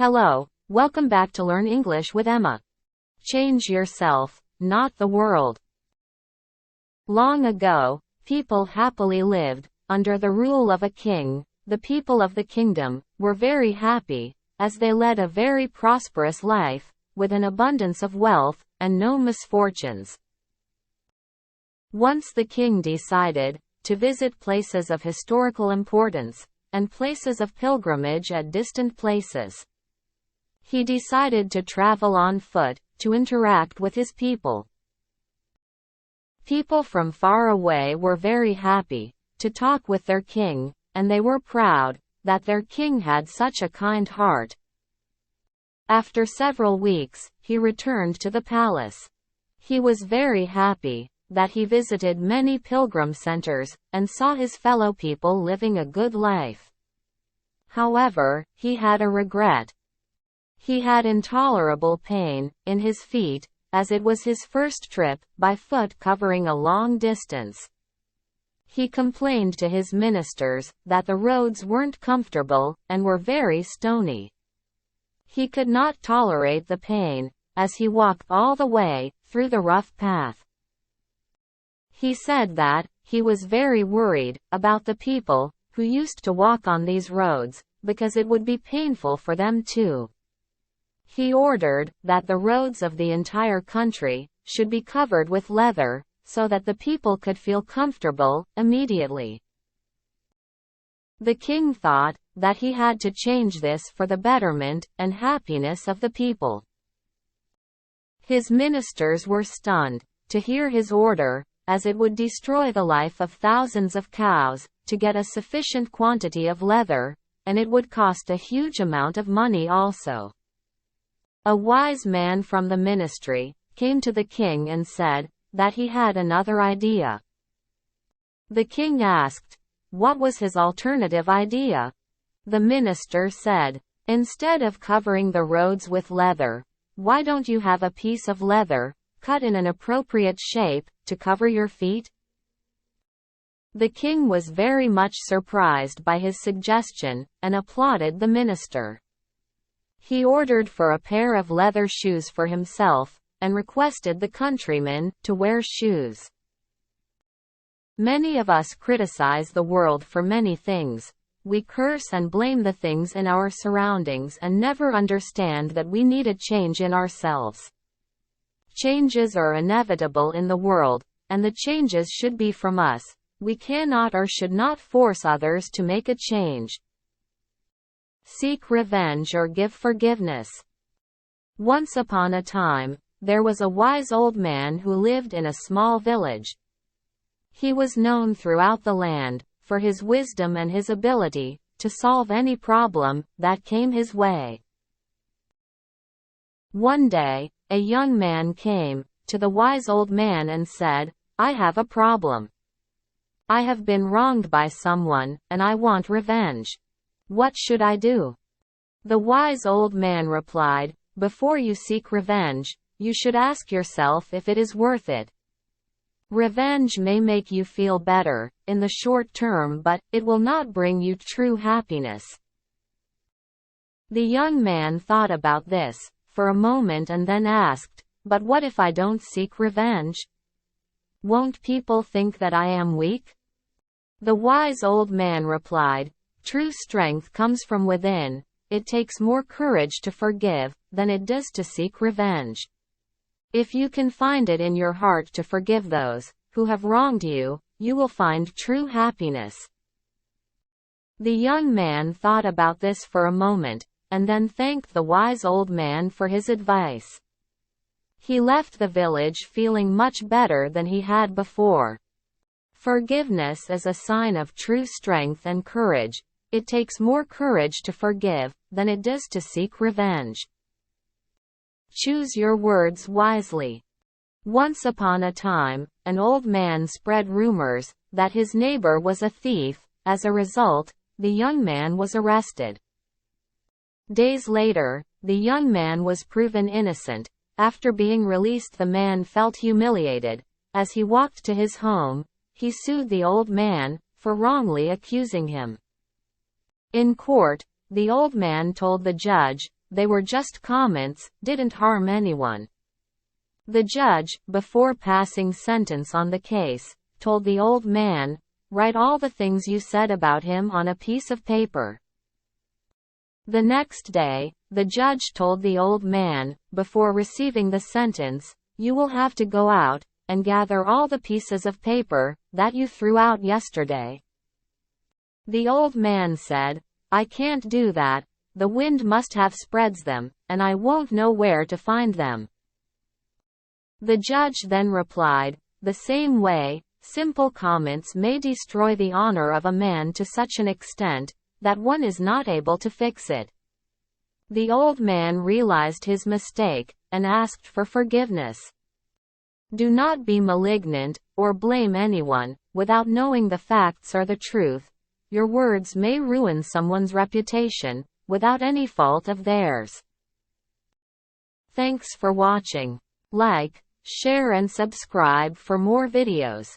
Hello, welcome back to Learn English with Emma. Change yourself, not the world. Long ago, people happily lived, under the rule of a king. The people of the kingdom were very happy, as they led a very prosperous life, with an abundance of wealth, and no misfortunes. Once the king decided to visit places of historical importance, and places of pilgrimage at distant places. He decided to travel on foot, to interact with his people. People from far away were very happy to talk with their king, and they were proud that their king had such a kind heart. After several weeks, he returned to the palace. He was very happy that he visited many pilgrim centers, and saw his fellow people living a good life. However, he had a regret. He had intolerable pain in his feet, as it was his first trip by foot covering a long distance. He complained to his ministers that the roads weren't comfortable, and were very stony. He could not tolerate the pain, as he walked all the way through the rough path. He said that he was very worried about the people who used to walk on these roads, because it would be painful for them too. He ordered that the roads of the entire country should be covered with leather, so that the people could feel comfortable immediately. The king thought that he had to change this for the betterment and happiness of the people. His ministers were stunned to hear his order, as it would destroy the life of thousands of cows to get a sufficient quantity of leather, and it would cost a huge amount of money also. A wise man from the ministry came to the king and said that he had another idea. The king asked, what was his alternative idea? The minister said, instead of covering the roads with leather, why don't you have a piece of leather, cut in an appropriate shape, to cover your feet? The king was very much surprised by his suggestion, and applauded the minister. He ordered for a pair of leather shoes for himself, and requested the countrymen to wear shoes. Many of us criticize the world for many things. We curse and blame the things in our surroundings and never understand that we need a change in ourselves. Changes are inevitable in the world, and the changes should be from us. We cannot or should not force others to make a change. Seek revenge or give forgiveness. Once upon a time, there was a wise old man who lived in a small village. He was known throughout the land for his wisdom and his ability to solve any problem that came his way. One day, a young man came to the wise old man and said, I have a problem. I have been wronged by someone, and I want revenge. What should I do? The wise old man replied, before you seek revenge, you should ask yourself if it is worth it. Revenge may make you feel better in the short term, but it will not bring you true happiness. The young man thought about this for a moment and then asked, but what if I don't seek revenge? Won't people think that I am weak? The wise old man replied, true strength comes from within. It takes more courage to forgive than it does to seek revenge. If you can find it in your heart to forgive those who have wronged you, you will find true happiness. The young man thought about this for a moment, and then thanked the wise old man for his advice. He left the village feeling much better than he had before. Forgiveness is a sign of true strength and courage. It takes more courage to forgive than it does to seek revenge. Choose your words wisely. Once upon a time, an old man spread rumors that his neighbor was a thief. As a result, the young man was arrested. Days later, the young man was proven innocent. After being released, the man felt humiliated. As he walked to his home, he sued the old man for wrongly accusing him. In court, the old man told the judge they were just comments, didn't harm anyone. The judge, before passing sentence on the case, told the old man, "Write all the things you said about him on a piece of paper." The next day, the judge told the old man, before receiving the sentence, "You will have to go out and gather all the pieces of paper that you threw out yesterday." The old man said, "I can't do that, the wind must have spreads them, and I won't know where to find them." The judge then replied, "The same way, simple comments may destroy the honor of a man to such an extent that one is not able to fix it." The old man realized his mistake and asked for forgiveness. Do not be malignant or blame anyone without knowing the facts or the truth. Your words may ruin someone's reputation without any fault of theirs. Thanks for watching. Like, share and subscribe for more videos.